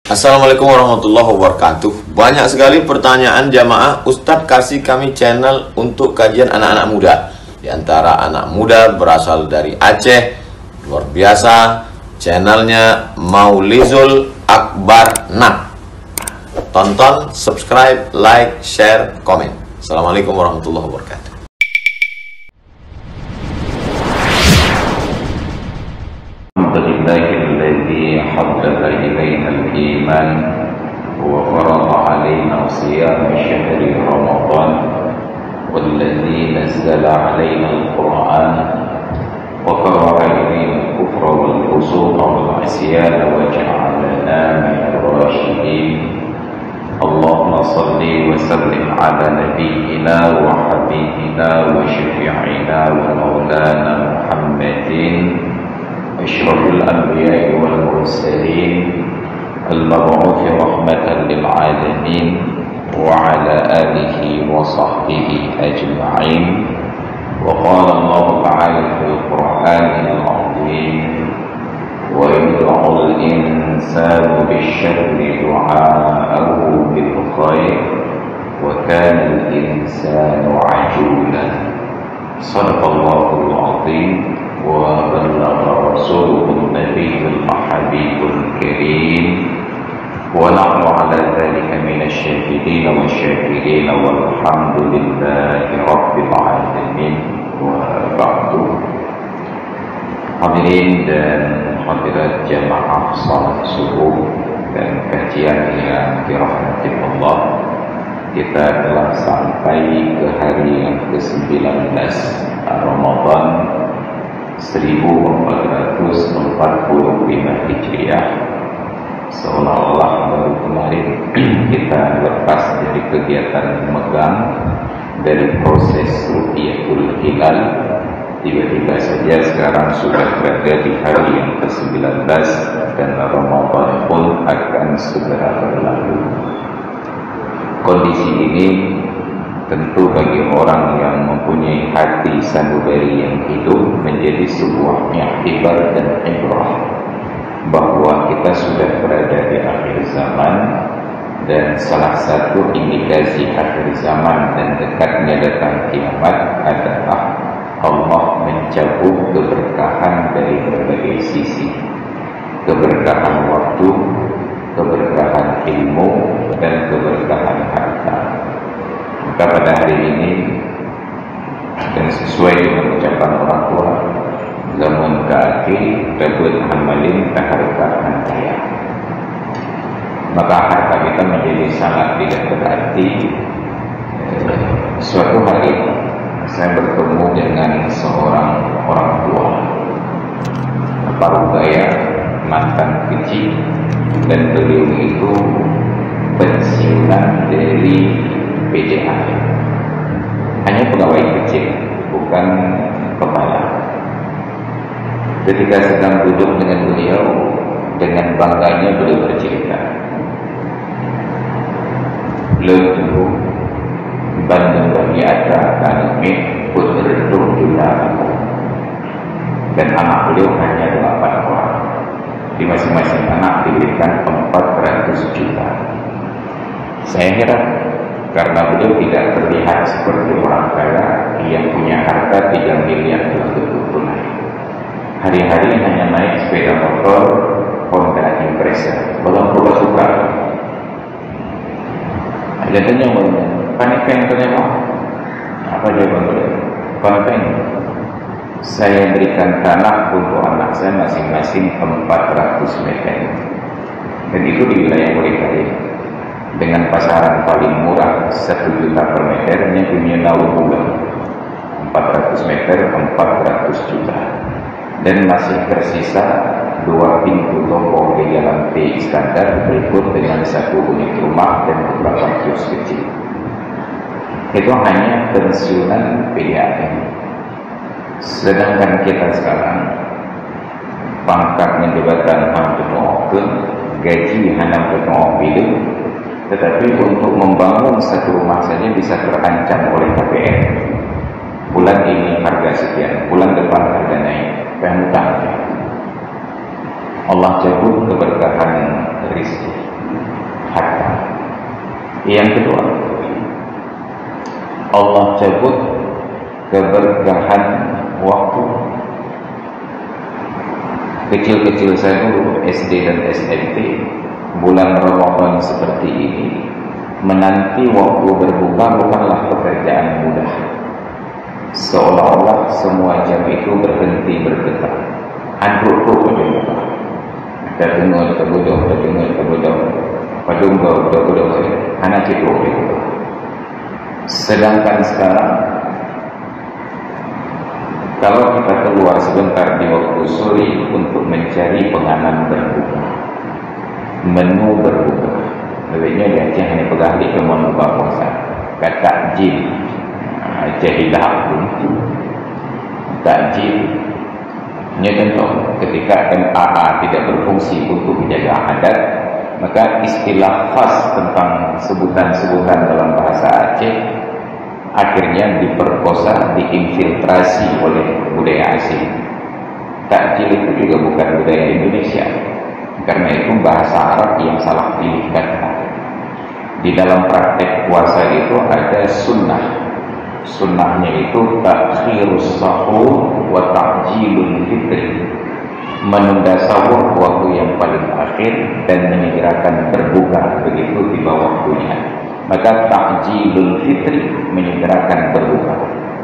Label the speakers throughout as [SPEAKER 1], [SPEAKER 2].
[SPEAKER 1] Assalamualaikum warahmatullahi wabarakatuh. Banyak sekali pertanyaan jamaah, Ustadz kasih kami channel untuk kajian anak-anak muda. Di antara anak muda berasal dari Aceh, luar biasa, channelnya Maulizul Akbar Nak. Tonton, subscribe, like, share, komen. Assalamualaikum warahmatullahi wabarakatuh.
[SPEAKER 2] الذي حبب إلينا الإيمان وفرض علينا صيام شهر رمضان والذي نزل علينا القرآن وكره إلينا الكفر والفسوق والعصيان وجعلنا من الراشدين اللهم صل وسلم على نبينا وحبيبنا وشفيعنا ومولانا محمد أشرف الأنبياء والمرسلين المبعوث رحمة للعالمين وعلى آله وصحبه أجمعين. وقال الله تعالى في القرآن العظيم ويدعو الإنسان بالشر دعاءه بالخير وكان الإنسان عجولا. صدق الله العظيم وبلغ رسوله النبي الحبيب الكريم ونحن على ذلك من الشاهدين والشاكرين والحمد لله رب العالمين. وبعد. Hadirin dan hadirat jamaah salat subuh dan kajian yang dirahmati Allah, kita telah sampai ke hari yang ke-19 Ramadan 1445 Hijriah. Seolah-olah baru kemarin kita lepas dari kegiatan megang dari proses Ru'yatul Hilal. Tiba-tiba saja sekarang sudah berada di hari yang ke-19 dan Ramadan pun akan segera berlalu. Kondisi ini tentu bagi orang yang mempunyai hati sanubari yang hidup menjadi sebuah iktibar dan ibrah bahwa kita sudah berada di akhir zaman, dan salah satu indikasi akhir zaman dan dekatnya datang kiamat adalah Allah mencabut keberkahan dari berbagai sisi, keberkahan waktu, keberkahan ilmu, dan keberkahan harta. Maka pada hari ini, dan sesuai dengan ucapan orang tua, zaman kaki tabut hamalin taharkaan kaya, maka harta kita menjadi sangat tidak berarti. Suatu hari saya bertemu dengan seorang orang tua paruh baya, mantan kecil, dan beliau itu pensiunan dari PDA, hanya pegawai kecil, bukan kepala. Ketika sedang duduk dengan beliau, dengan bangganya beliau bercerita, beliau dulu Bandung bagi ada kami putruk juga, dan anak beliau hanya 8 orang. Di masing-masing anak diberikan 400 juta. Saya heran karena beliau tidak terlihat seperti orang kaya yang punya harta 3 miliar untuk tunai. Hari-hari hanya naik sepeda motor Honda Impreza, belum pula suka. Ada tanya beliau, "Panipeng ternyata apa jawaban beliau? Panipeng, saya berikan tanah untuk anak saya masing-masing 400 meter, dan itu di wilayah Borekari, dengan pasaran paling murah 1 juta per meter, yang punya naung bulan 400 meter 400 juta, dan masih tersisa 2 pintu toko di Jalan T Iskandar berikut dengan 1 unit rumah dan beberapa kios kecil. Itu hanya pensiunan PDAM. Sedangkan kita sekarang pangkat jabatan hampir gaji hampir bilu, tetapi untuk membangun satu rumah saja bisa terancam oleh KPR. Bulan ini harga sekian, bulan depan harga naik, penghutang. Allah cabut keberkahan rezeki, Yang kedua, Allah cabut keberkahan waktu. Kecil-kecil saya dulu SD dan SMP, bulan Ramadan seperti ini, menanti waktu berbuka bukanlah pekerjaan mudah. Seolah-olah semua jam itu berhenti bergetar. Aduk-aduk berbuka. Terdengar terbudak, padunggo, anak itu berbuka. Sedangkan sekarang, kalau kita keluar sebentar di waktu sore untuk mencari penganan berbuka, menu berbuka, lebihnya di Aceh hanya pegang di kemuan buka puasa, kata jin, jahilah pun, takjil. Ini contoh ketika MAA tidak berfungsi untuk menjaga adat, maka istilah khas tentang sebutan-sebutan dalam bahasa Aceh akhirnya diperkosa, diinfiltrasi oleh budaya asing. Takjil itu juga bukan budaya Indonesia, karena itu bahasa Arab yang salah pilih kata. Di dalam praktek puasa itu ada sunnah. Sunnahnya itu takhirus sahur wa ta'jilul fitri, menunda sahur ke waktu yang paling akhir dan menyegerakan berbuka begitu tiba waktunya. Maka ta'jilul fitri, menyegerakan berbuka.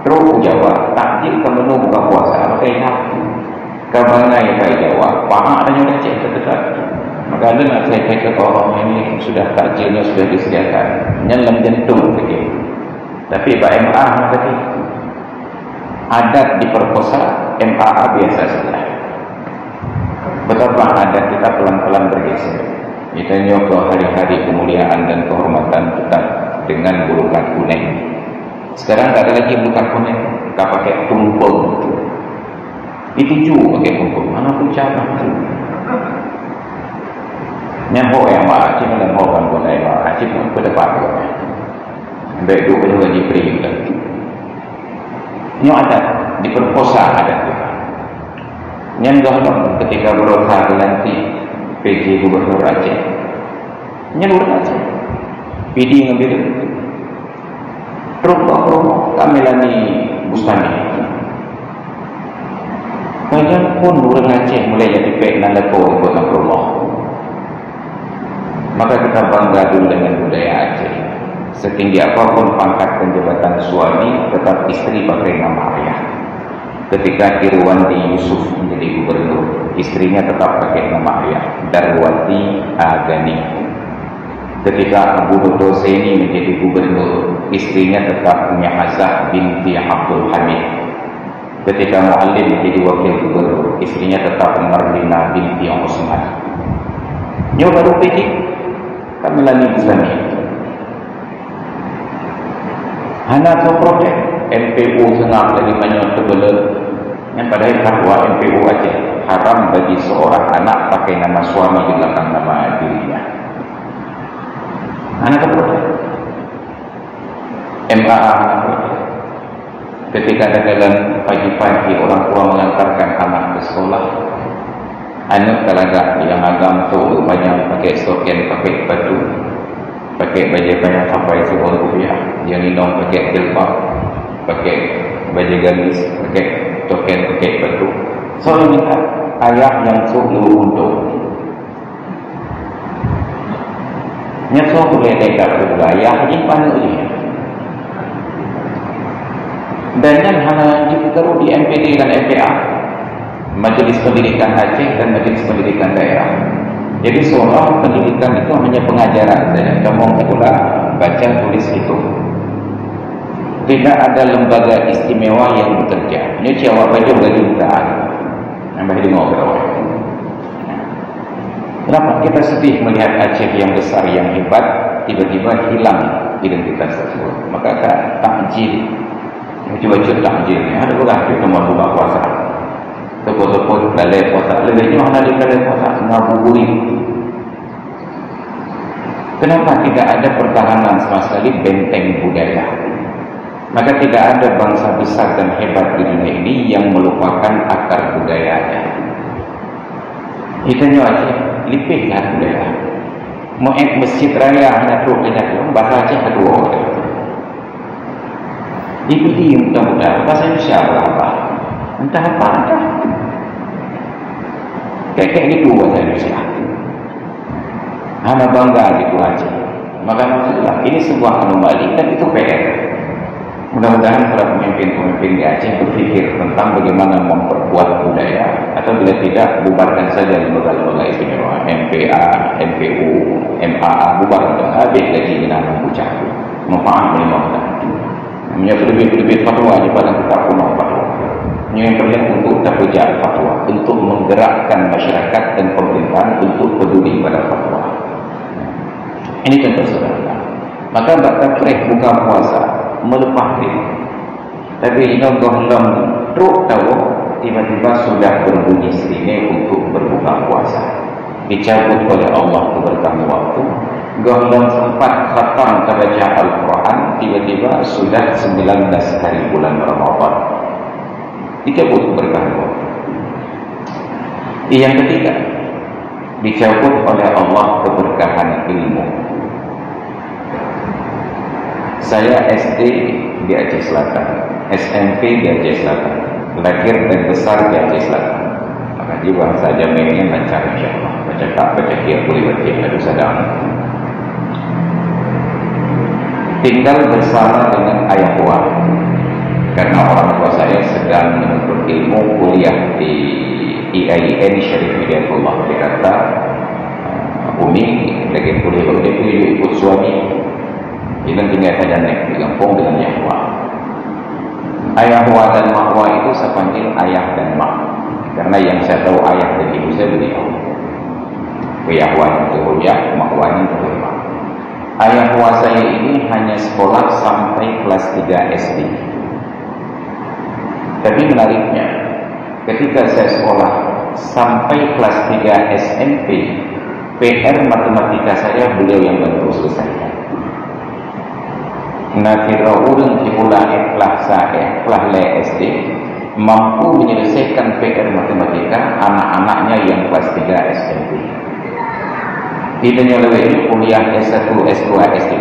[SPEAKER 2] Terus jawab takjil ke menu buka puasa apa kaya kabana yang kaya jawab paha dan juga cek terdekat. Maka ada nak saya kata orang ini sudah takjilnya sudah disediakan nyelam jantung begitu. Tapi Pak MA tadi adat diperkosa, MA biasa saja. Betapa adat kita pelan-pelan bergeser. Kita nyokok hari-hari kemuliaan dan kehormatan kita dengan bulukan kuning. Sekarang tak ada lagi bulukan kuning, kita pakai tumpeng. Itu juga pakai tumpeng. Mana pun cara itu. Nyamuk yang Aceh dan hokan pun yang Aceh pun berdepan. Baik dua juga diberi lagi. Ini ada diperkosa adat kita. Yang ketika berusaha nanti PJ Gubernur Aceh, nyalur Aceh, PD ngambil terus kami lani bustani. Kajian pun orang Aceh mulai jadi pek nalako di kota Promo. Maka kita bangga dulu dengan budaya Aceh. Setinggi apapun pangkat dan jabatan suami, tetap istri pakai nama ayah. Ketika Irwandi Yusuf menjadi gubernur, istrinya tetap pakai nama ayah, Darwati Agani. Ketika Abu Husseini menjadi gubernur, istrinya tetap Nyahazah binti Abdul Hamid. Ketika Mu'allim menjadi wakil gubernur, istrinya tetap Marlina binti Osman. Nyo baru pikir, kami lagi bersama. Hana tu protek MPU senang lagi banyak terbelut. Yang padahal fatwa MPU aja haram bagi seorang anak pakai nama suami di belakang nama dirinya. Hana tu protek MAA hana protek. Ketika dalam pagi-pagi orang tua mengantarkan anak ke sekolah, anak talaga yang agam tu banyak pakai stokin, pakai baju, pakai baju banyak sampai ₹10, yang minum pakai jilbab, pakai baju gamis, pakai token, pakai batu. Soalnya minta ayah yang suruh untuk nyesok boleh dekat ayah nyimpan uji. Dan yang hanya dikeru di MPD dan MPA, Majelis Pendidikan Aceh dan Majelis Pendidikan Daerah. Jadi seolah pendidikan itu hanya pengajaran saja. Kamu pula baca tulis itu. Tidak ada lembaga istimewa yang bekerja. Ini jawab baju bagi bukaan. Nambah di ngobrol. Kenapa kita sedih melihat Aceh yang besar yang hebat tiba-tiba hilang identitas tersebut? Maka takjil. Coba takjilnya. Ada bukan kita mau buka puasa. Tepuk-tepuk balai puasa. Lebihnya mana di balai puasa? Ngabuburi. Kenapa tidak ada pertahanan sama sekali benteng budaya? Maka tidak ada bangsa besar dan hebat di dunia ini yang melupakan akar budayanya. Itu aja lipihkan budaya. masjid raya hanya teruk banyak bahasa Aceh kedua. Ikuti mudah-mudahan bahasa Indonesia berapa? Entah apa entah. Kayak gitu bahasa Indonesia. Hana bangga gitu aja. Maka maksudnya ini sebuah anomali dan itu PR. Mudah-mudahan para pemimpin-pemimpin di Aceh berpikir tentang bagaimana memperkuat budaya, atau bila tidak bubarkan saja lembaga-lembaga istimewa, MPA, MPU, MAA, bubarkan habis gaji dengan bucah. Manfaat melimahkan. Namanya lebih fatwa aja pada kita punah fatwa. Yang terlihat untuk terkerja fatwa, untuk menggerakkan masyarakat dan pemerintahan untuk peduli pada fatwa. Ini contoh sederhana. Maka tak boleh buka puasa melepas diri. Tapi ingat gohlong truk tahu tiba-tiba sudah berbunyi sirine untuk berbuka puasa. Dicabut oleh Allah keberkahan waktu. Gohlong sempat khatam terbaca Al-Quran, tiba-tiba sudah 19 hari bulan Ramadan. Dicabut keberkahan waktu. Yang ketiga, dicabut oleh Allah keberkahan ilmu. Saya SD di Aceh Selatan, SMP di Aceh Selatan, lahir dan besar di Aceh Selatan. Maka juga bahasa Jamainya lancar insyaAllah. Baca kia boleh baca adu sadang. Tinggal bersama dengan ayah tua, karena orang tua saya sedang menuntut ilmu kuliah di IAIN Syarif Hidayatullah di Jakarta. Umi lagi kuliah itu ikut suami. Dia tinggal saja naik di kampung dengan Yahwa. Ayah Wa dan Mahwa itu saya panggil ayah dan mak, karena yang saya tahu ayah dan ibu saya beliau. Yahwa itu Ruya, Mahwa itu Ruya. Ayah Wa saya ini hanya sekolah sampai kelas 3 SD. Tapi menariknya, ketika saya sekolah sampai kelas 3 SMP, PR matematika saya beliau yang bantu selesaikan. Nakira urang dimulai kelas SD mampu menyelesaikan PR matematika anak-anaknya yang kelas 3 SMP. Tidak nyelewai kuliah S1, S2, S3.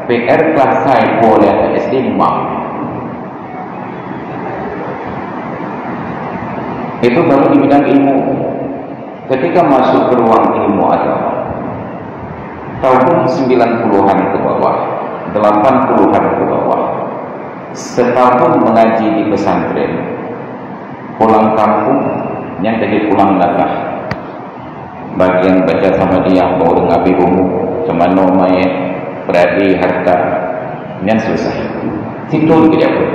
[SPEAKER 2] PR kelas saya boleh SD mampu. Itu baru di bidang ilmu. Ketika masuk ke ruang ilmu agama, tahun 90-an ke bawah, 80-an ke bawah, setahun mengaji di pesantren, pulang kampung yang jadi pulang nakah, bagian baca sama dia bawa dengan abirumu sama nomaya beradi harta yang selesai tidur dia pun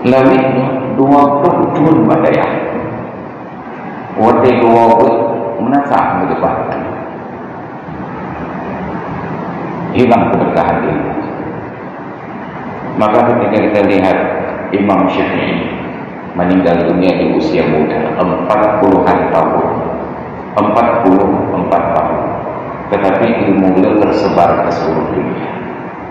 [SPEAKER 2] lalu 20 tahun badaya waktu 20 menasah mendebatkan hilang keberkahan ilmu. Maka ketika kita lihat Imam Syafi'i meninggal dunia di usia muda 40-an tahun, 44 tahun, tetapi ilmu beliau tersebar ke seluruh dunia.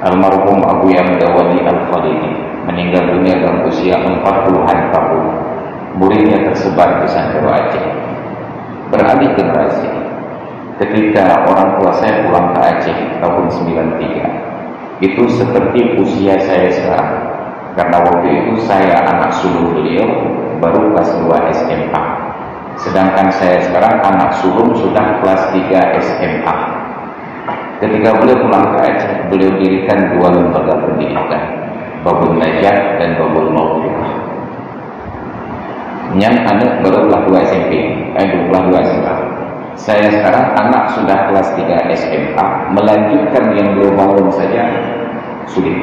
[SPEAKER 2] Almarhum Abu Yamda Wali Al-Khalili meninggal dunia dalam usia 40-an tahun, muridnya tersebar di Santero Aceh. Beralih generasi, ketika orang tua saya pulang ke Aceh tahun 93, itu seperti usia saya sekarang, karena waktu itu saya anak sulung beliau baru kelas 2 SMA, sedangkan saya sekarang anak sulung sudah kelas 3 SMA. Ketika beliau pulang ke Aceh, beliau dirikan 2 lembaga pendidikan, Babul Najat dan Babul Mawfiqah. Yang anak baru kelas 2 SMP, kelas 2 SMA. Saya sekarang anak sudah kelas 3 SMA, melanjutkan yang belum bangun saja sulit.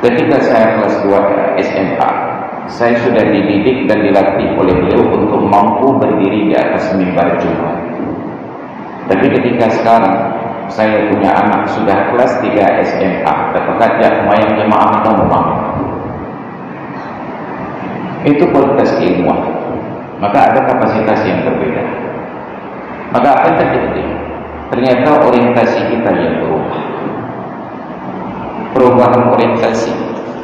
[SPEAKER 2] Ketika saya kelas 2 SMA, saya sudah dididik dan dilatih oleh beliau untuk mampu berdiri di atas mimbar Jumat. Tapi ketika sekarang saya punya anak sudah kelas 3 SMA, apakah dia mayang jemaah atau memang? Itu kualitas keilmuan. Maka ada kapasitas yang berbeda. Maka akan terjadi, ternyata orientasi kita yang berubah. Perubahan orientasi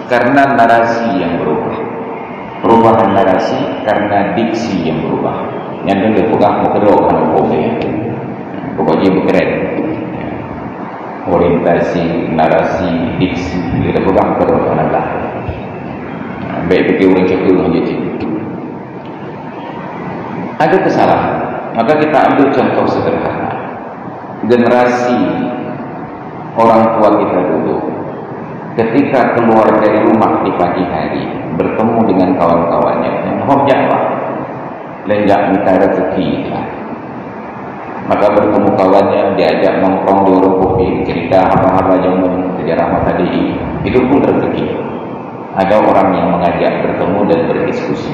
[SPEAKER 2] karena narasi yang berubah. Perubahan narasi karena diksi yang berubah. Yang dipegang mukerok kan argumentasi, narasi, diksi, kita pegang terus adalah baik fikir orang cakap orang jadi ada kesalahan. Maka kita ambil contoh sederhana, generasi orang tua kita dulu ketika keluar dari rumah di pagi hari bertemu dengan kawan-kawannya yang hobnya apa? Lenjak minta rezeki lah. Maka bertemu kawannya, diajak nongkrong di warung kopi, cerita apa-apa yang sejarah masa DI, itu pun rezeki. Ada orang yang mengajak bertemu dan berdiskusi.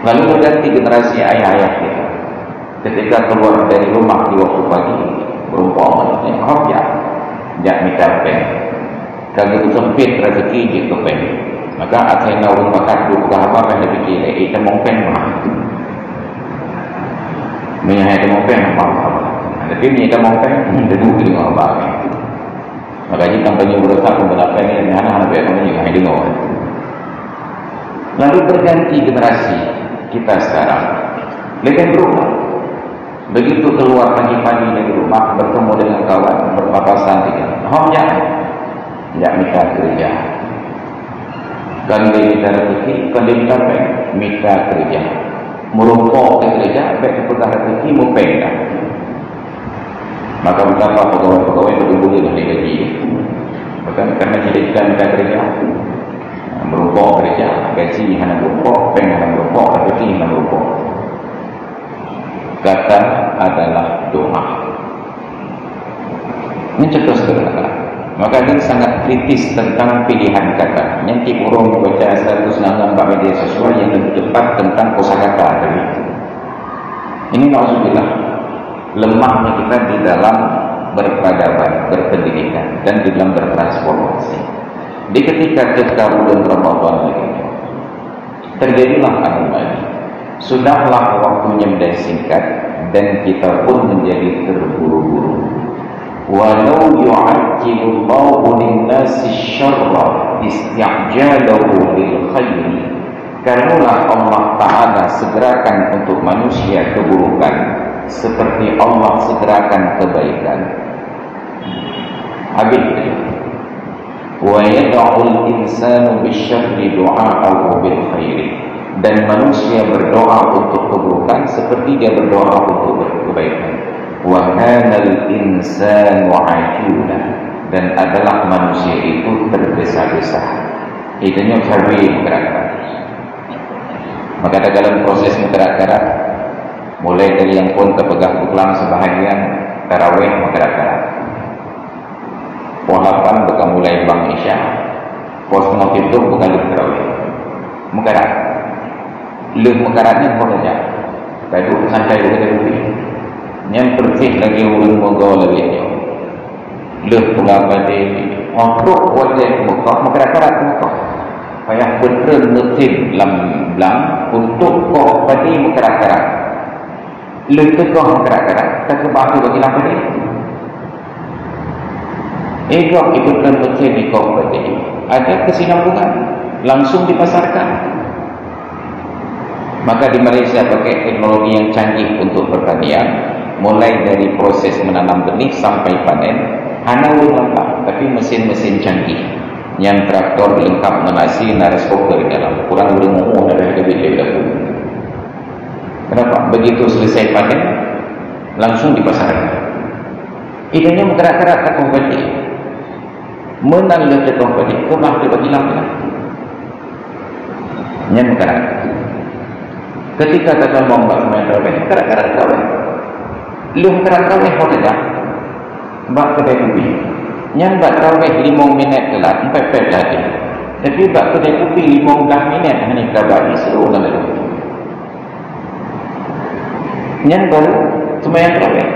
[SPEAKER 2] Lalu berganti generasi ayah-ayah kita ketika keluar dari rumah di waktu pagi berumpama hobnya jak minta pen. Kalau itu sempit rezeki gitu pen. Maka akhirnya orang bakat buka apa pen fikir kita mau pen mah. Menyahai kita mau pen apa. Tapi kita mau pen debu dengan apa. Makanya kampanye berusaha pembela pen ini anak-anak kampanye yang dengar. Lalu berganti generasi kita sekarang. Lebih berubah. Begitu keluar pagi-pagi dari rumah bertemu dengan kawan berpapasan dengan hobnya tidak minta kerja. Kalau dia minta rezeki, kalau dia minta pen, minta kerja. Merumpuk ke kerja, baik pegang rezeki, mau pen dah. Maka betapa pegawai-pegawai berhubung dengan gaji. Bahkan karena kita minta kerja, merumpuk kerja, gaji hanya merumpuk, pen hanya merumpuk, rezeki hanya merumpuk. Kata adalah doa. Ini contoh sederhana. Maka ini sangat kritis tentang pilihan kata. Nanti orang membaca status nama media sosial yang lebih tepat tentang kosakata tadi. Ini maksudnya lemahnya kita di dalam berperadaban, berpendidikan dan di dalam bertransformasi. Di ketika kita bulan Ramadan lagi, terjadilah anomali. Sudahlah waktunya menjadi singkat dan kita pun menjadi terburu-buru. Walau yu'ajjilullahu lin-nasi syarra isti'jalahu bil khairi. Karenalah Allah Ta'ala segerakan untuk manusia keburukan seperti Allah segerakan kebaikan. Habis wa yad'ul insanu bisyarri du'a'ahu bil khairi. Dan manusia berdoa untuk keburukan seperti dia berdoa untuk kebaikan. Wa kanal insanu ajula, dan adalah manusia itu tergesa-gesa. Itunya cari menggerak-gerak. Maka dalam proses menggerak-gerak, mulai dari yang pun terpegang pulang sebahagian tarawih menggerak-gerak. Pohon bukan mulai bang isya, pos motif itu bukan lebih tarawih menggerak. Lebih menggeraknya boleh saja. Baik santai boleh lebih. Yang bersih lagi ulun moga lagi ni. Leh pengapa di untuk wajib muka masyarakat muka. Payah betul mesin lam untuk kau bagi masyarakat. Leh tegak masyarakat tak kebatu bagi lam ni. Ego ikutkan mesin di kau bagi. Ada kesinambungan langsung dipasarkan. Maka di Malaysia pakai teknologi yang canggih untuk pertanian, mulai dari proses menanam benih sampai panen, hanya lengkap, tapi mesin-mesin canggih, yang traktor lengkap menasi, naris koper di dalam, kurang boleh ngomong dari harga bila pun. Kenapa? Begitu selesai panen, langsung dipasarkan. Idenya bergerak-gerak tak kembali, menang le tak kembali, kemah dia bagi lampu. Yang bergerak. Ketika kita mau buat main terawih, gerak-gerak terawih. Lu gerak terawih kau tidak? Buat kedai kopi. Yang buat terawih 5 minit telat, 4 tadi. Tapi buat kedai kopi 15 minit hanya kita bagi seluruh lalu. Yang baru sembahyang terawih.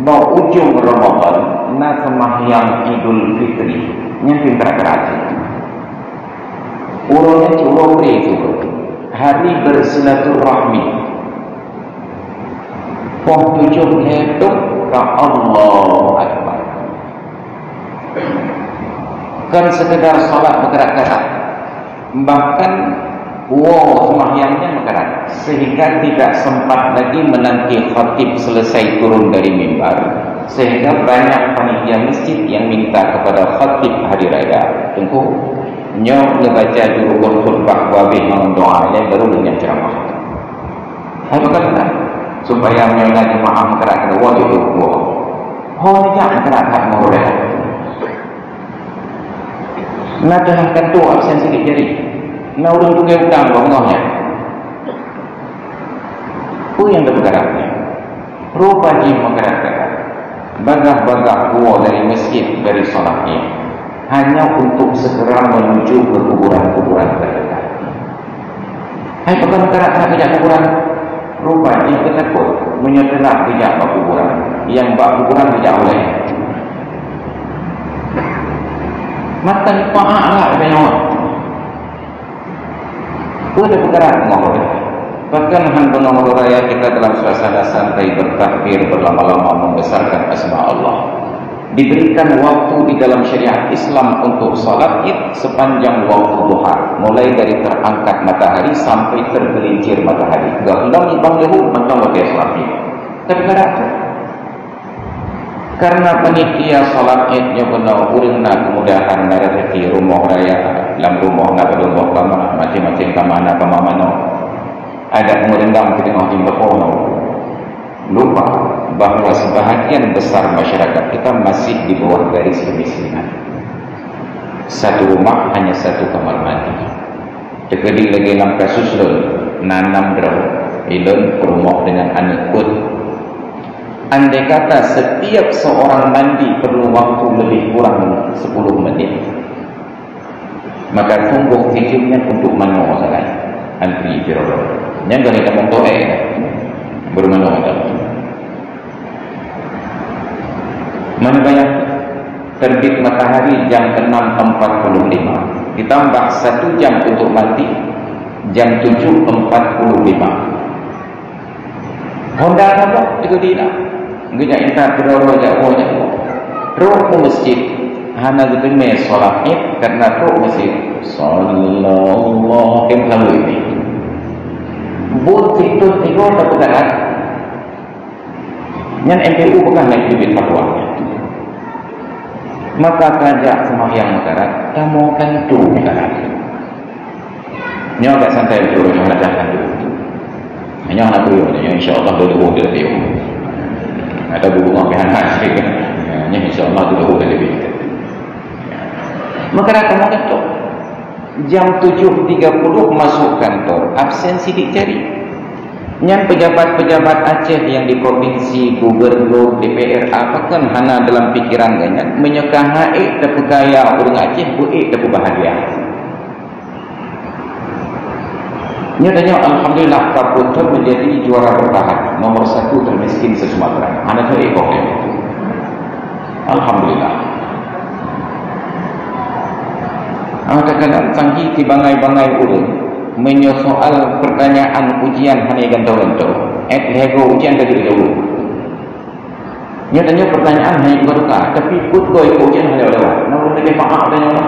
[SPEAKER 2] Bawa ujung Ramadan, nak sembahyang Idul Fitri. Yang pintar-gerak. Urutnya curang itu. Hari bersilaturahmi. Tujuh itu ke Allah Akbar. Kan sekedar salat bergerak-gerak. Bahkan sembahyangnya bergerak. Sehingga tidak sempat lagi menanti khatib selesai turun dari mimbar. sehingga banyak panitia masjid yang minta kepada khatib hari raya tunggu nyo membaca dulu khutbah wabih mendoa ini baru dengan ceramah. Apa kata supaya mengenai jemaah masyarakat wajib itu jangan masyarakat mereka nak terangkan tu absen sedikit jadi nak urut tugas utang bangahnya tu yang bergeraknya rupanya masyarakat bagah-bagah tua dari masjid dari solat ini hanya untuk segera menuju ke kuburan-kuburan terdekat. Hai pekan masyarakat tidak kuburan rupanya kita takut menyetelak tidak bak kuburan yang bak kuburan tidak boleh mata paak lah banyak itu ada perkara ngobrol bahkan hantu raya kita dalam suasana santai bertakbir berlama-lama membesarkan asma Allah diberikan waktu di dalam syariat Islam untuk salat id sepanjang waktu duha mulai dari terangkat matahari sampai tergelincir matahari gahlam bang lehu mentang waktu salat id tapi karena panitia salat idnya benar urang nak kemudahan nak rezeki rumah raya dalam rumah nak rumah kamar macam-macam kamar mana ada merendam di tengah jembatan lupa bahawa sebahagian besar masyarakat kita masih di bawah garis kemiskinan. Satu rumah hanya satu kamar mandi. Terkadang lagi dalam kasus nanam draw ilon rumah dengan anak kut. Andai kata setiap seorang mandi perlu waktu lebih kurang 10 menit, maka sungguh hijabnya untuk manusia sekali. Antri birolah. Yang dari kampung Toe bermanusia. Mana banyak terbit matahari jam 6.45 ditambah 1 jam untuk mati jam 7.45 Honda apa? Itu tidak ngejak ingat berapa jauh roh ke masjid hana gedeme solat id karena roh masjid sallallahu alaihi wasallam buat itu tiga terpegangan yang MPU bukan naik bibit fatwa maka kajak sembahyang masyarakat kamu kan tu masyarakat nyo agak santai dulu nyo nak jalan dulu nyo nak dulu nyo insyaallah dulu dia ada hubungan dengan hasil nyo insyaallah dulu lebih masyarakat makan tu jam 7.30 masuk kantor absen sidik jari yang pejabat-pejabat Aceh yang di provinsi, gubernur, DPR apa kan hana dalam pikiran ganyan menyekah haik tapi kaya orang Aceh buik tapi bahagia nyatanya alhamdulillah Kaputer menjadi juara bertahan nomor 1 termiskin se-Sumatera hana tu itu alhamdulillah kadang-kadang canggih di bangai-bangai urut menyoal pertanyaan ujian hanya gantau-gantau lego ujian dari dulu nyatanya pertanyaan hanya berduka tapi ikut ujian hanya lewat namun lebih maaf dan yang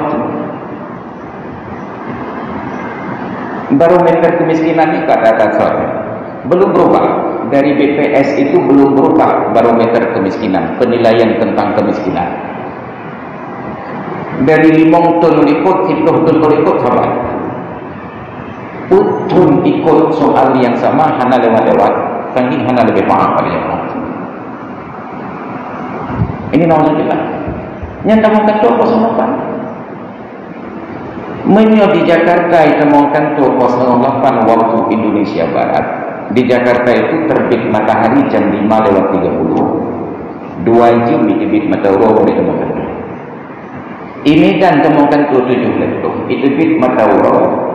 [SPEAKER 2] barometer kemiskinan ini kata dasar belum berubah dari BPS itu belum berubah barometer kemiskinan penilaian tentang kemiskinan dari 5 ton ikut 10 ton ikut sama Utun ikut soal yang sama hana lewat-lewat tanggung hana lebih paham pada yang lain ini na'udzubillah nyatakan ketua 08 menyo di Jakarta ditemukan tuh 08 waktu Indonesia Barat di Jakarta itu terbit matahari jam 5:30 2 jam diterbit matahari ditemukan ini kan temukan tuh 7 letup itu bit matahari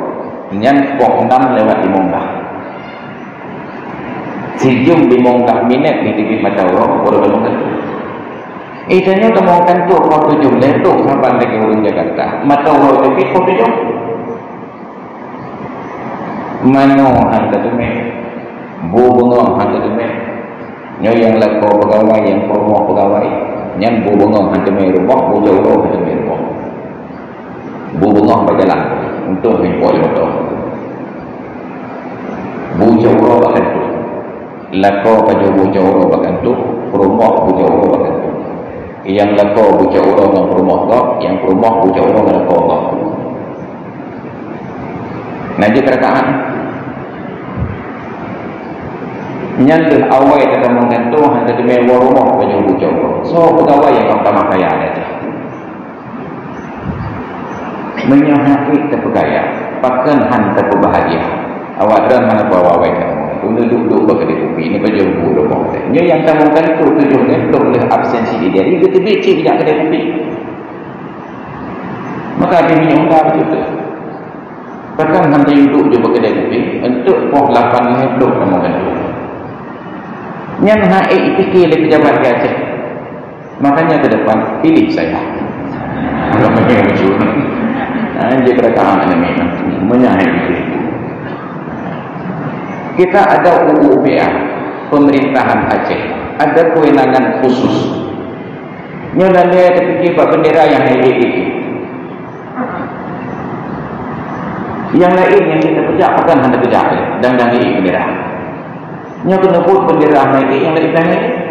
[SPEAKER 2] yang pok 6 lewat 15 sejum 15 minit di TV matahari baru temukan Itanya temukan tu kau 7 letuk sampai lagi orang Jakarta matahari tapi kau 7 mano hantar tu me bu bengong hantar tu me nyo yang lako pegawai yang rumah pegawai yang bu bengong hantar me rumah bu jauh hantar me rumah bu bengong berjalan untuk impor motor bu jauh bahkan tu lako pada bu jauh bahkan tu rumah bu jauh bahkan yang lako buca orang dengan perumah Allah, yang perumah buca orang dengan lako Allah. Naji kerajaan nyandul awal kita menggantung hanya di mewah rumah banyak buca Allah. So pegawai yang pertama kaya ada menyahaki terpegaya pakan hantar berbahagia awak dan mana bawa awal kamu duduk berkedai kopi ini baju buruk nya yang kamu kan itu tujuannya belum boleh absensi di dia dia terbici tidak kedai kopi maka dia menyongkar begitu bahkan hantar duduk je berkedai kopi untuk poh 8 hidup kamu kan itu yang haik fikir oleh pejabat di Aceh makanya ke depan pilih saya kalau macam itu dia kerajaan ini menyahik fikir. Kita ada UUPA pemerintahan Aceh ada kewenangan khusus nyonya dia terfikir bendera yang yang lain yang kita pejak bukan hanya pejak dan bendera nyonya kena buat bendera yang lain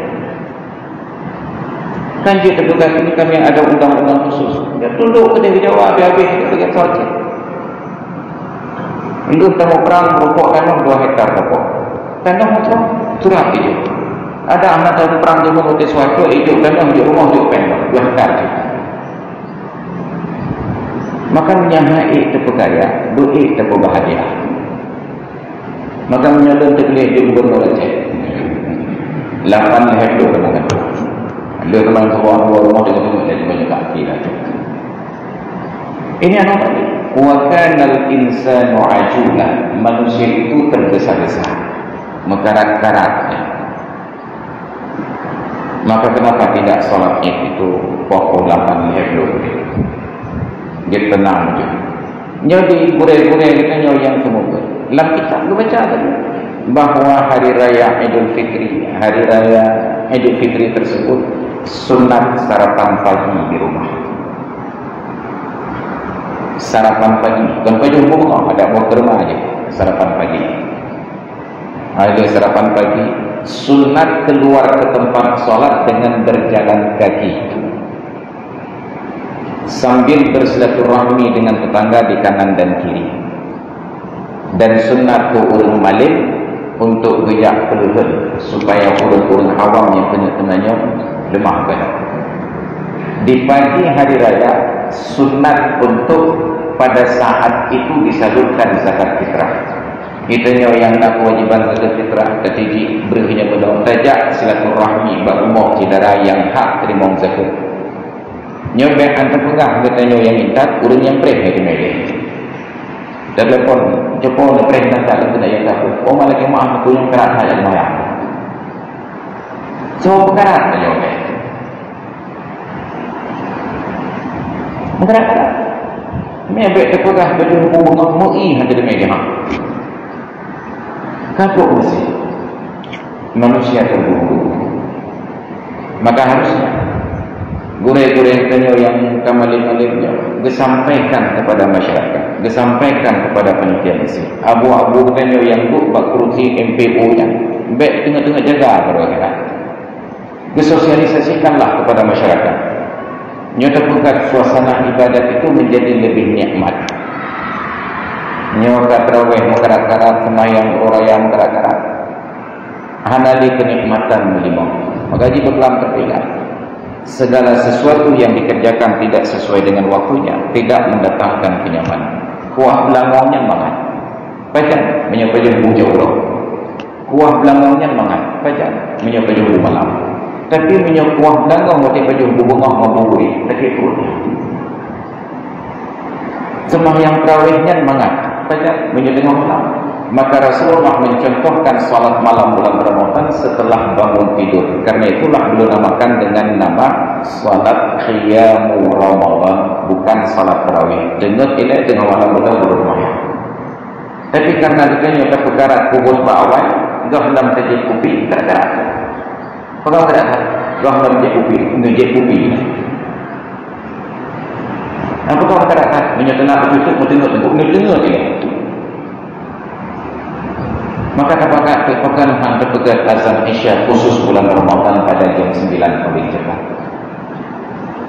[SPEAKER 2] kan dia tertugas ini kami ada undang-undang khusus dia tunduk ke dia jawab habis kita pergi sorti untuk temu perang rokok tanah 2 hektar rokok tanah macam surat hijau ada anak tahu perang dia mengutis suatu hijau tanah hijau rumah hijau pendek 2 hektar maka menyahai terpegaya duit terbahagia maka menyalon terpilih di gubernur Aceh 8 hektar dengan dia teman sebuah rumah dengan jadi banyak kaki ini anak tadi wa kanal insanu ajula manusia itu tergesa-gesa mengkarat-karatnya maka kenapa tidak sholat itu pokok 8 hektar dia tenang je jadi gurih-gurih kita yang semoga dalam kitab lu baca tadi bahawa hari raya Idul Fitri tersebut sunat sarapan pagi di rumah sarapan pagi bukan pagi umum ada buat rumah aja sarapan pagi ada sarapan pagi sunat keluar ke tempat sholat dengan berjalan kaki sambil bersilaturahmi dengan tetangga di kanan dan kiri dan sunat urun malik untuk bijak peluhur supaya urun-urun awam yang tengah-tengahnya lemah badan di pagi hari raya sunat untuk pada saat itu disalurkan zakat fitrah kitanya yang nak kewajiban zakat fitrah ketiji berinya belum tajak silaturahmi berumur saudara yang hak terima zakat nyobek antar pegah katanya yang minta urun yang preh di media telepon jepun preh dan tak kena yang tak oh malah ke maaf aku yang kerat saja lumayan so kerat nyobek kerat mebek terpegah berdua bunga mu'i hati di media kapuk mesti manusia terburu-buru maka harusnya gurih-gurih tanya yang kamalim-malimnya disampaikan kepada masyarakat disampaikan kepada panitia misi abu-abu tanya yang buat kursi MPO nya baik tengah-tengah jaga perwakilan disosialisasikanlah kepada masyarakat nyata pengkat suasana ibadat itu menjadi lebih nikmat nyata terawih mengkarat-karat semayang orayam mengkarat-karat hanali kenikmatan melimau maka jika pelan teringat segala sesuatu yang dikerjakan tidak sesuai dengan waktunya tidak mendatangkan kenyamanan kuah belangongnya mangat pajan menyapa jumpa jauh kuah belangongnya mangat pajan menyapa jumpa malam tapi menyapa kuah belangong waktu jumpa bunga maburi tapi perutnya sembahyang tarawihnya mangat pajan menyapa malam maka Rasulullah mencontohkan salat malam bulan Ramadan setelah bangun tidur karena itulah beliau namakan dengan nama salat qiyamul Ramadan bukan salat tarawih dengar tidak dengan malam bulan Ramadan tapi karena dia perkara kubur bawah gah dalam tajid kupi kata-kata kalau kata gah dalam tajid kupi ngejid kupi apa kau kata menyatakan itu tengok dia maka apakah pekan terpegat azan Isya khusus bulan Ramadan pada jam 9 paling cepat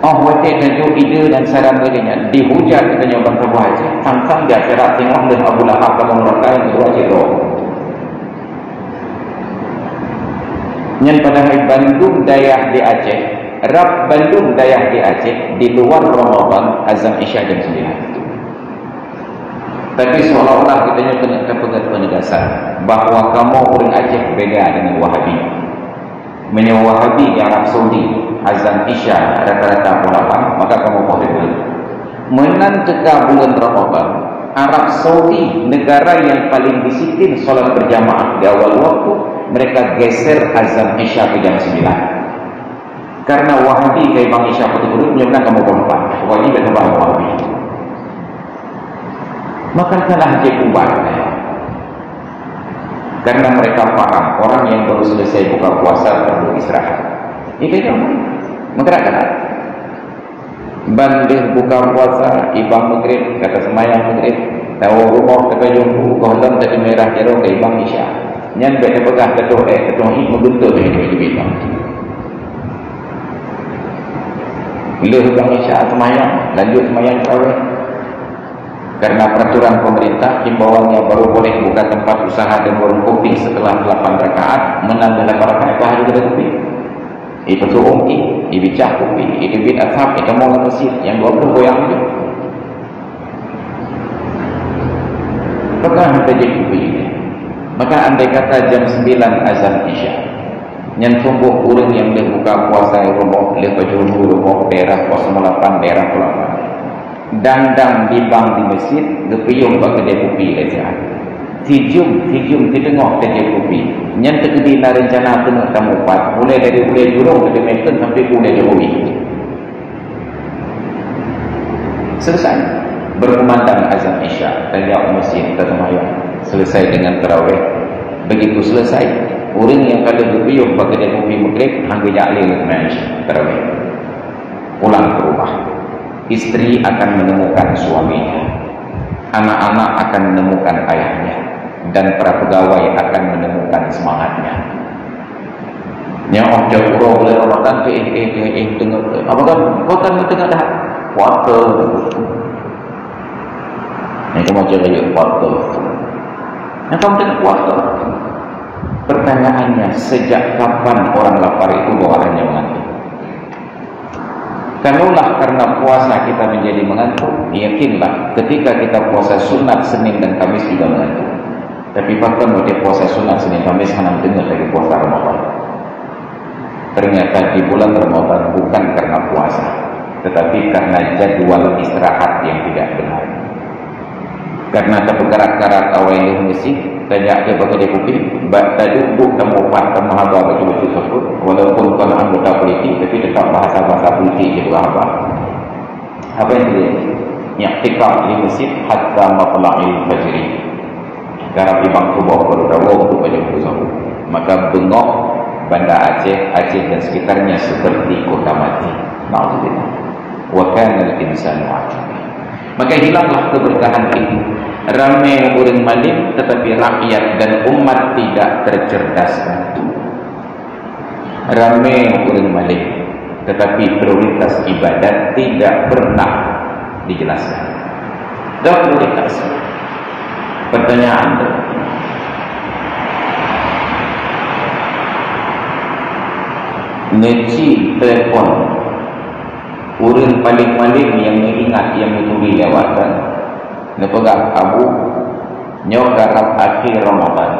[SPEAKER 2] Oh, wajib tentu ide dan saran mereka dihujat katanya orang Sabah Haji. Samsam dia cerak tengok dan Abu Lahab kamu mereka yang kedua Ciro. Yang pada hari Bandung Dayah di Aceh, Rab Bandung Dayah di Aceh di luar Ramadan azan Isya jam 9. Tapi seolah-olah katanya kena penegasan bahawa kamu orang Aceh berbeda dengan Wahabi. Menyewa Wahabi di Arab Saudi azan Isya rata-rata pukul 8, maka kamu boleh. Menantikan bulan Ramadan, Arab Saudi negara yang paling disiplin solat berjamaah di awal waktu, mereka geser azan Isya ke jam 9. Karena Wahabi ke Bang Isya betul-betul punya kamu boleh. Wajib dan tambah Wahabi. Maka salah dia kubat. Karena mereka paham orang yang baru selesai buka puasa perlu istirahat. Itu yang menggerakkan. Banding buka puasa, ibang maghrib kata semayang maghrib, tahu rumah kata jumpu, kolam kata merah jeruk ke ibang Isya. Nyan benda pegah ketua ini membentuk ini bintang. Bila ibang Isya semayang, lanjut semayang tarawih. Karena peraturan pemerintah, himbauannya baru boleh buka tempat usaha dan warung kopi setelah 8 rakaat, menambah 8 rakaat bahagia kedai kopi. Itu umki, ibicah kopi, ibit ashab, itu mau masjid yang 20 goyang itu. Maka kita jadi kopi ini. Maka andai kata jam 9 azan Isya, yang tumbuh urang yang boleh buka puasa yang rumah, boleh berjuru rumah, daerah 08, daerah 08. Dandang di bang di masjid, gepiyung bak kedai kopi aja. Tijum ditengok kedai kopi. Yang terkena rencana tengok tamu pat, mulai dari mulai jurung kedai Melton sampai mulai Jokowi. Selesai berkumandang azan Isya, tajak masjid tersemayang. Selesai dengan tarawih. Begitu selesai, orang yang kada gepiyung bak kedai kopi maghrib, hangga jalil dengan tarawih. Pulang ke rumah. Istri akan menemukan suaminya, anak-anak akan menemukan ayahnya, dan para pegawai akan menemukan semangatnya. Yang objek urang boleh Ramadan tengok apa kan kau kan tengok dah puasa. Ini kamu cari puasa. Yang kamu tengok puasa. Pertanyaannya, sejak kapan orang lapar itu bawaannya mengantuk? Kalaulah karena puasa kita menjadi mengantuk, yakinlah ketika kita puasa sunat Senin dan Kamis juga mengantuk. Tapi bahkan waktu puasa sunat Senin Kamis hanya dengar dari puasa Ramadan. Ternyata di bulan Ramadan bukan karena puasa, tetapi karena jadwal istirahat yang tidak benar. Karena terbergerak-gerak awal yang mesti tajak dia pakai dia kopi, duduk temu pat temu haba betul-betul tersebut, walaupun bukan anggota politik, tapi tetap bahasa-bahasa politik itu apa yang terjadi? I'tikaf di masjid hatta matla'il fajr. Karena ibang subuh berdawa untuk baca tersebut, maka bengok Banda Aceh dan sekitarnya seperti kota mati. Na'udzubillah. Wa kana al-insanu ajib. Maka hilanglah keberkahan itu. Ramai orang maling, tetapi rakyat dan umat tidak tercerdaskan. Ramai orang maling, tetapi prioritas ibadat tidak pernah dijelaskan. Dan prioritas. Pertanyaan Neci telefon orang paling maling yang mengingat yang menuri lewatan nepegang abu nyok garap akhir Ramadan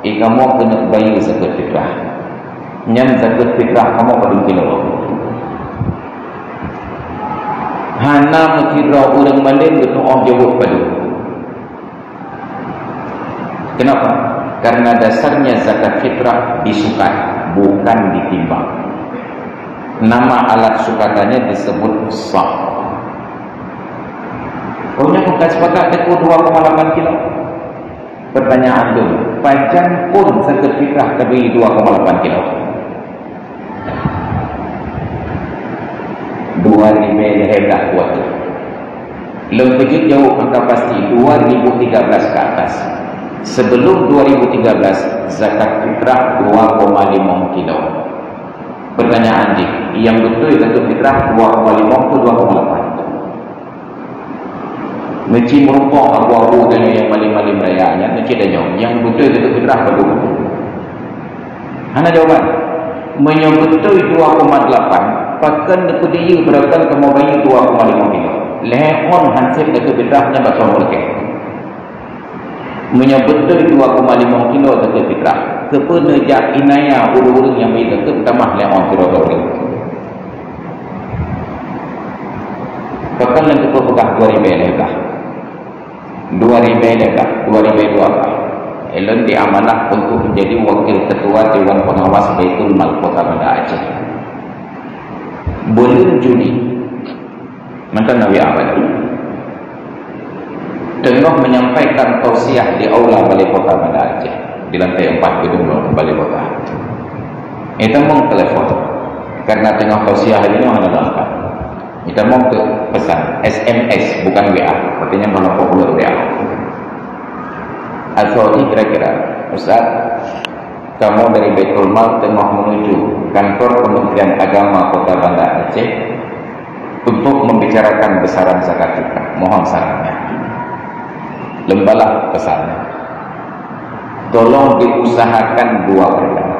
[SPEAKER 2] kamu kena bayar zakat fitrah nyan zakat fitrah kamu pada kilo hana mekira orang maling betul orang jawab pada kenapa? Karena dasarnya zakat fitrah disukat bukan ditimbang. Nama alat sukatannya disebut sah. Kau bukan sepakat teku 2,8 kilo. Pertanyaan dulu, panjang pun zakat fitrah tapi 2,8 kilo. 2,5 hebat kuat. Lebih jauh angka pasti 2013 ke atas. Sebelum 2013 zakat fitrah 2,5 kilo. Pertanyaan yang betul Zakat Fitrah 2,5 ke 2,8. Mesti merupakan abu-abu tanya yang malim-malim rayanya, mesti dah jawab. Yang betul Zakat Fitrah betul. Mana jawaban? Menyebetul 2,8, pakan dekat dia berakan kamu bayi 2,5 kilo. Lehon hansip Zakat Fitrahnya bakal mereka. Menyebetul 2,5 kilo Zakat Fitrah. Kepenejak inaya urut-urut yang bayi Zakat tamah lehon kilo-kilo. Pakan yang kepegah 2,000 lekah. 2,000 lekah, 2,000 lekah. Elon diamanah untuk menjadi wakil ketua Dewan Pengawas Baitul Mal Kota Banda Aceh. Bulan Juni, mantan Nabi Ahmad tengah menyampaikan tausiah di aula Balai Kota Banda Aceh di lantai 4 gedung Balai Kota. Kita mau telepon karena tengah tausiah ini mana langkah. Kita mau ke pesan SMS bukan WA, artinya mana populer WA. Atau ini kira-kira, Ustaz, kamu dari Baitul Mal tengah menuju kantor Kementerian Agama Kota Banda Aceh untuk membicarakan besaran zakat fitrah. Mohon sarannya. Lembalah pesannya. Tolong diusahakan 2 perkara.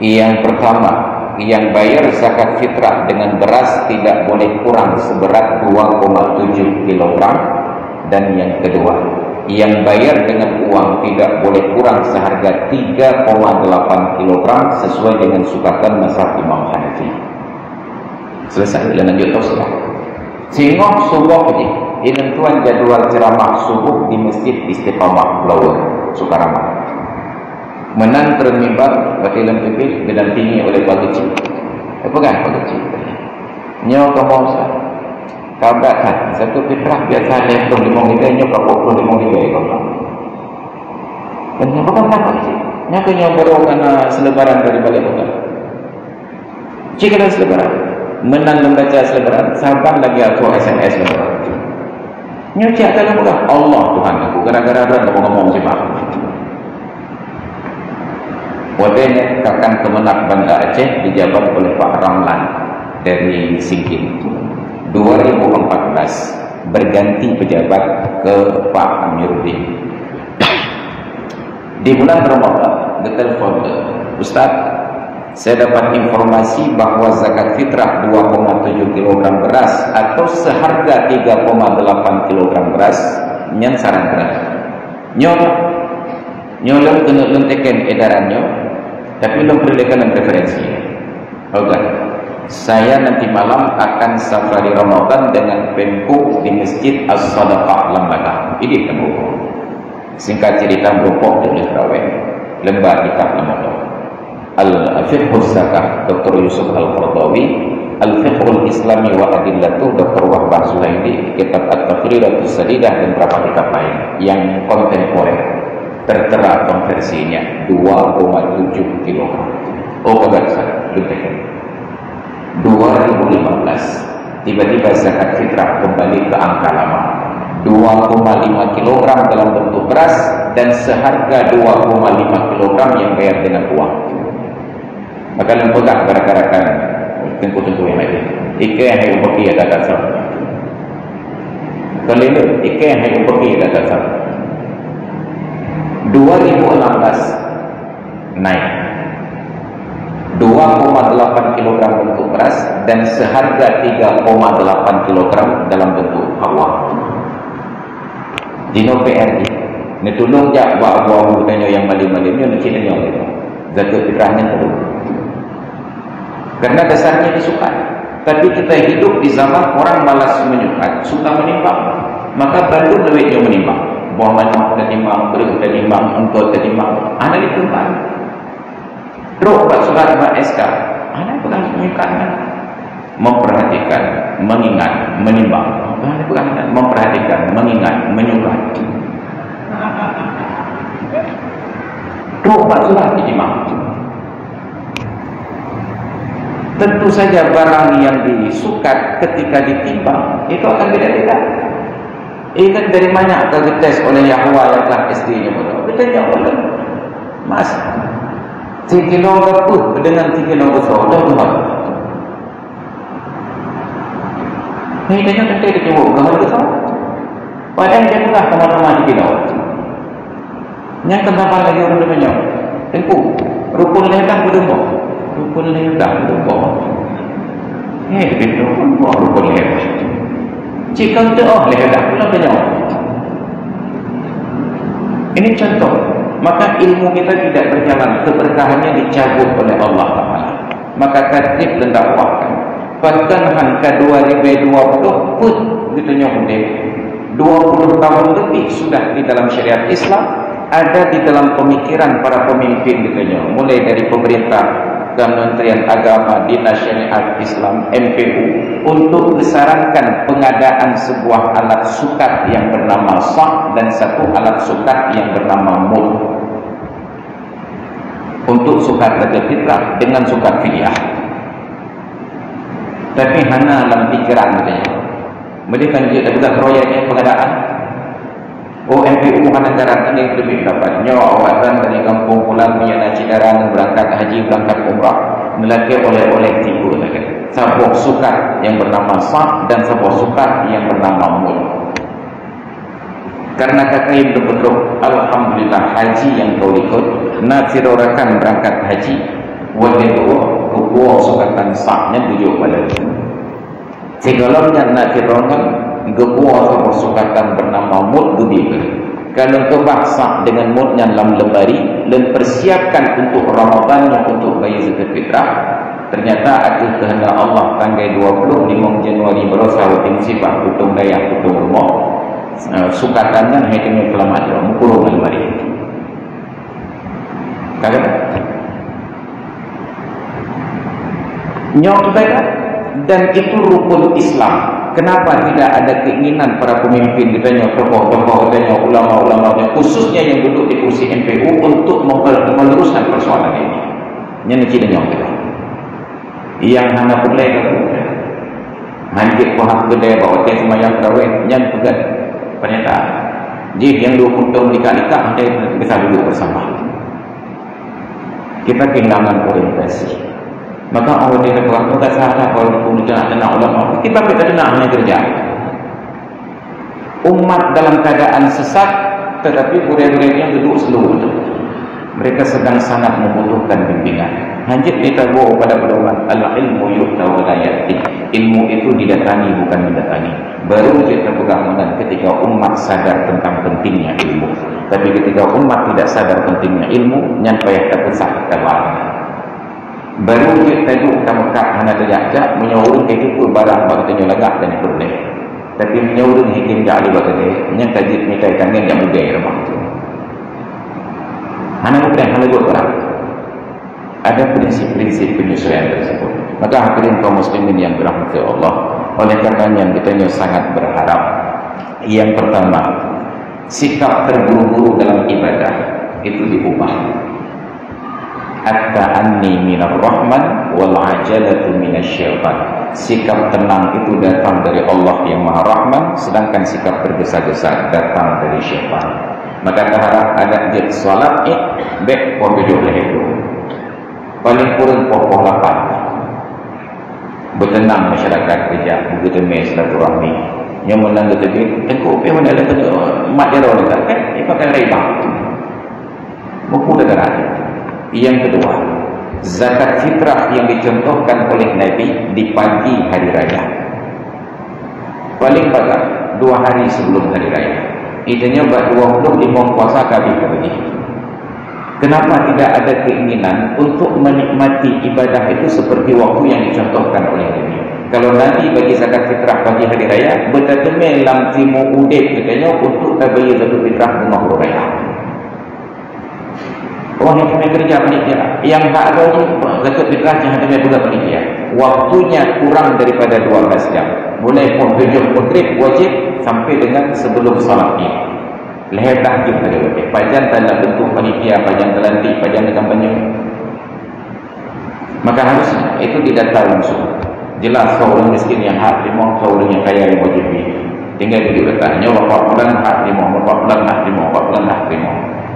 [SPEAKER 2] Yang pertama, yang bayar zakat fitrah dengan beras tidak boleh kurang seberat 2,7 kg, dan yang kedua, yang bayar dengan uang tidak boleh kurang seharga 3,8 kg sesuai dengan sukatan mazhab Imam Hanafi. Selesai dan lanjut tausiah. Sehingga subuh ini tentuan jadwal ceramah subuh di Masjid Istiqamah Blower Sukarama. Menan termimbar batilan pipit didampingi oleh Pak Kecil. Apa kan Pak Kecil? Nyo kamu Ustaz. Kabar kan, Zakat Fitrah biasa lepas 5 kita, nyok 25 kita ikut. Dan yang bukan apa sih? Nyakanya baru kena selebaran dari Balai Kota. Jika ada selebaran, menang membaca selebaran, sahabat lagi aku SMS selebaran. Nyok cak dalam bukan Allah Tuhan aku, gara-gara berat aku ngomong siapa. Wadahnya kakan Kemenak Banda Aceh dijabat oleh Pak Ramlan dari Singkin. 2014 berganti pejabat ke Pak Amiruddin. Di bulan Ramadan ditelepon, Ustaz, saya dapat informasi bahwa zakat fitrah 2,7 kg beras atau seharga 3,8 kg beras nyan saran beras. Nyolong kena lenteken edarannya, tapi belum perlihatkan referensinya. Oke. Saya nanti malam akan safari Ramadan dengan Pemku di Masjid As-Sadaqah Lembaga. Ini temu. Singkat cerita berupok tulis raweh lembar kitab Lembaga. Al-Fiqhul Zakah Dr. Yusuf Al-Qardawi, Al-Fiqhul Islami wa Adillatuh Dr. Wahbah Sulaidi, kitab At-Tafridatus Sadidah dan beberapa kitab lain yang kontemporer. Tertera konversinya 2,7 kg. Oh, kagak salah. 2015 tiba-tiba zakat fitrah kembali ke angka lama 2,5 kg dalam bentuk beras dan seharga 2,5 kg yang bayar dengan uang. Maka lembaga gara-gara tentu yang lain ike yang pergi ada dasar kalau ike yang pergi ada dasar 2016 naik 2,8 kg bentuk beras dan seharga 3,8 kg dalam bentuk hawa. Dino PRI netulung jak buah-buah tanya yang malim-malimnya nak cerita yang itu. Zakat fitrahnya perlu. Karena dasarnya disukai. Tapi kita hidup di zaman orang malas menyukai, suka menimbang. Maka perlu lebihnya menimbang. Buah mana menimbang, beri menimbang, engkau menimbang. Anak dikembang. Terus buat surat buat SK, anak bukan menyukai, memperhatikan, mengingat, menimbang. Bukan memperhatikan, mengingat, menyukai. Terus buat surat ijma. Tentu saja barang yang disukat ketika ditimbang itu akan beda-beda. Ini kan dari mana akan dites oleh Yahwa yang telah SD-nya betul. Kita jawab Mas. 3 kilo berapa dengan 3 kilo besar dah Tuhan. Ini tanya nanti dia tengok gambar itu sama. Padahal dia pernah teman-teman di Pinau. Yang kenapa lagi orang dia banyak? Tengok, rukun ledah berdua. Rukun ledah berdua. Dia pun rukun ledah. Jika kita ledah pula banyak. Ini contoh. Maka ilmu kita tidak berjalan, keberkahannya dicabut oleh Allah Ta'ala. Maka tertib dan dakwahkan. Pertengahan ke 2020 pun kita nyokong 20 tahun lebih sudah di dalam syariat Islam, ada di dalam pemikiran para pemimpin kita, mulai dari pemerintah, Kementerian Agama, Dinas Syariat Islam, MPU, untuk disarankan pengadaan sebuah alat sukat yang bernama sah dan satu alat sukat yang bernama mul. Untuk sukat raja fitrah dengan sukat fidyah. Tapi hana dalam pikiran katanya. Mereka dia juga proyeknya pengadaan. MPU hana garanti yang lebih dapat. Nyawa awatan dari kampung pulang punya nacidaran berangkat haji, berangkat umrah, melaki oleh-oleh tipu. Sebuah sukat yang bernama sah dan sebuah sukat yang bernama mul. Karena kakak betul, alhamdulillah haji yang kau ikut, nasirorakan berangkat haji, wajibu kebuah sukatan sahnya tujuh pada itu. Segalanya nasirorakan kebuah sebuah sukatan bernama mud lebih. Kalau kebah sah dengan mudnya dalam lemari dan persiapkan untuk Ramadan yang untuk bayi zakat fitrah, ternyata ada kehendak Allah tanggal 25 Januari berusaha musibah tutung daya tutung rumah. Sukatannya hanya kelamat kurung lemari itu. Kalau nyok dan itu rukun Islam. Kenapa tidak ada keinginan para pemimpin ditanya, tokoh-tokoh ditanya, ulama-ulama, khususnya yang duduk di kursi MPU untuk meneruskan persoalan ini? Yang tidak nyok. Yang hanya pelai hancur paham kedai bawa teh semayang terawih yang pegat. Pernyataan jadi yang 20 tahun nikah-nikah kita duduk bersama, kita kehilangan orientasi. Maka Allah dia kata tak salah kalau kita tenang ulama, kita tenang hanya kerja umat dalam keadaan sesat, tetapi murid-murid yang duduk seluruh mereka sedang sangat membutuhkan bimbingan. Hanjit kita bawa pada pedoman al-ilmu yu'ta wa la ya'ti. Ilmu itu didatangi bukan mendatangi. Baru kita pegangan ketika umat sadar tentang pentingnya ilmu. Tapi ketika umat tidak sadar pentingnya ilmu, nyampai terpesat kawan. Baru kita itu Mekah hana terjak menyuruh itu barang bagusnya lagak dan itu boleh. Tapi menyuruh hikim jali bagusnya, yang tajid mikai tangan yang mudah rumah itu. Hana mudah hana buat orang. Ada prinsip-prinsip penyesuaian tersebut. Maka hadirin kaum muslimin yang dirahmati Allah, oleh karenanya kita sangat berharap. Yang pertama, sikap terburu-buru dalam ibadah itu diubah. At-ta'anni minar rahman wal ajalatu minasyaitan. Sikap tenang itu datang dari Allah yang Maha Rahman, sedangkan sikap tergesa-gesa datang dari syaitan. Maka terharap ada jid salat baik por 7 itu. Paling kurang pokok 8. Bertenang masyarakat kerja begitu silaturahmi. Yang menang betul engkau pe mana ada mak dia orang kan pakai riba. Buku negara. Yang kedua, zakat fitrah yang dicontohkan oleh Nabi di pagi hari raya. Paling pada 2 hari sebelum hari raya. Idenya buat 25 puasa kami pergi. Kenapa tidak ada keinginan untuk menikmati ibadah itu seperti waktu yang dicontohkan oleh Nabi? Kalau Nabi bagi zakat fitrah pagi hari raya, bertemu lam timu udek katanya untuk bagi zakat fitrah rumah raya. Orang yang punya kerja panitia, yang tak ada zakat fitrah yang hanya juga panitia. Waktunya kurang daripada 12 jam. Mulai pun 7 maghrib wajib sampai dengan sebelum salat Id. Leher tahjud tadi okey. Pajan dalam bentuk panitia, pajan telantik, pajan dengan banyu. Maka harusnya itu didata langsung. Jelas orang miskin yang hak lima, orang yang kaya yang wajib. Tinggal duduk letaknya berapa bulan hak lima, berapa bulan hak lima, berapa bulan hak lima.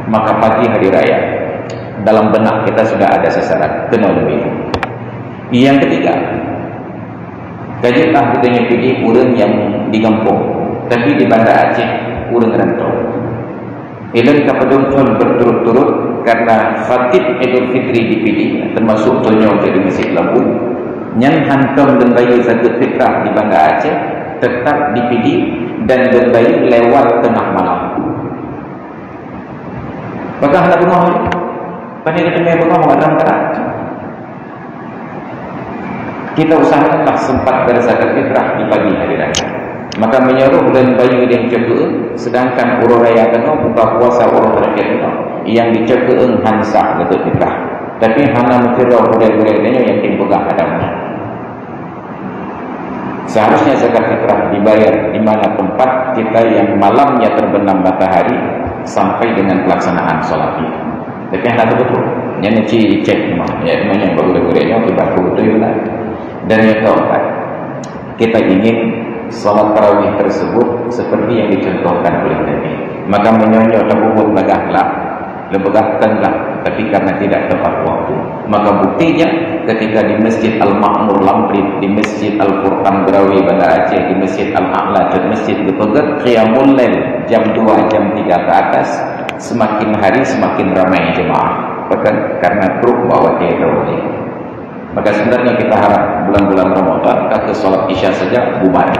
[SPEAKER 2] Maka pagi hari raya dalam benak kita sudah ada sasaran kena lebih. Yang ketiga, Kajutlah katanya pergi orang yang di kampung, tapi di Bandar Aceh orang rantau. Ilan kapadongcon berturut-turut karena Khatib Idul Fitri dipilih, termasuk tonyo dari Masjid Lampung. Yang hantam dan bayi zakat fitrah di Bandar Aceh tetap dipilih dan berbayi lewat tengah malam. Maka hendak bengong, pandai ketemu bengong dalam kerat. Kita usahakanlah sempat berzakat fitrah di pagi hari raya. Maka menyeruh dan bayi yang cekeueung, sedangkan urang raya kena buka puasa urang terakhir kena yang dicekeueung hansah zakat fitrah. Tapi hana mencerah budaya-budayanya yang timpegang adamnya. Seharusnya zakat fitrah dibayar di mana tempat kita yang malamnya terbenam matahari sampai dengan pelaksanaan sholat Id. Tapi hana betul. Yang cek ya yang budaya-budayanya kita betul lah. Dan yang keempat, kita ingin salat tarawih tersebut seperti yang dicontohkan oleh Nabi. Maka menyonyok tabubut bagahlah, lebegahkanlah, tapi karena tidak tepat waktu. Maka buktinya ketika di Masjid Al-Ma'mur Lamprit, di Masjid Al-Furqan Berawi Bandar Aceh, di Masjid Al-A'la dan Masjid Gepegat, Qiyamul Lail jam 2, jam 3 ke atas, semakin hari semakin ramai jemaah. Bahkan karena truk bawa terawih. Maka sebenarnya kita harap bulan-bulan Ramadan kata solat Isya saja bubar.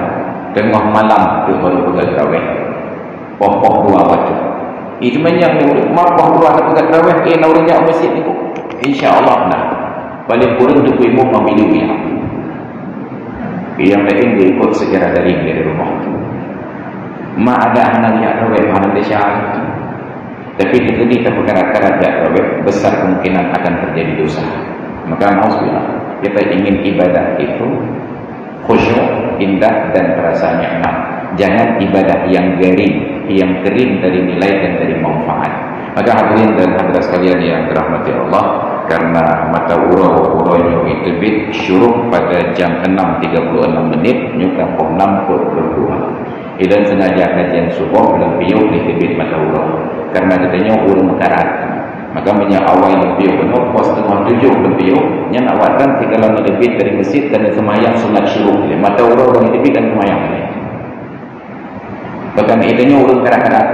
[SPEAKER 2] Tengah malam itu baru pegang tarawih. Pokok dua waktu. Itu yang marpah dua pegang tarawih naurnya masjid itu. Insya-Allah nah. Paling kurang untuk ibu memilih ya. Yang lain dia ikut secara daring dari rumah. Ada anak yang tarawih anak Malaysia. Tapi itu kita perkara-perkara tarawih besar kemungkinan akan terjadi dosa. Maka maksudnya kita ingin ibadah itu khusyuk, indah dan terasa nyaman. Jangan ibadah yang garing, yang kering dari nilai dan dari manfaat. Maka hadirin dan hadirat sekalian yang dirahmati Allah, karena mata urau-uraunya itu bit syuruk pada jam 6.36 menit nyuka 6.22. Idan sengaja kajian subuh dan piuk ditibit mata urau karena katanya urung mekarat. Maka awal lebih penuh pos tengah 7 lebih yang awatan kalau lebih dari masjid dan semayang sunat syuruk mata orang lebih dan semayang ini bahkan itunya urung kadang-kadang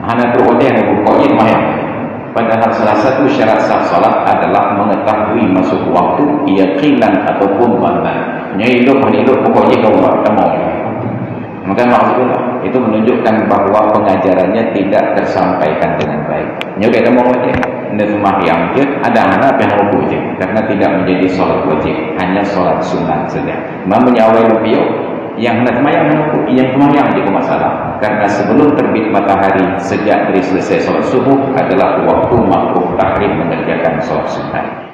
[SPEAKER 2] hanya teroleh pokoknya semayang. Padahal salah satu syarat sah salat adalah mengetahui masuk waktu yaqinan ataupun bantan hidup pokoknya kau tak mau. Maka maksudnya itu menunjukkan bahwa pengajarannya tidak tersampaikan dengan baik. Nyo kita mau wajib, semua yang wajib ada anak yang wajib karena tidak menjadi solat wajib, hanya solat sunat saja. Menyawai lebih yang hendak semayang jadi masalah karena sebelum terbit matahari sejak dari selesai solat subuh adalah waktu makruh tahrim mengerjakan solat sunat.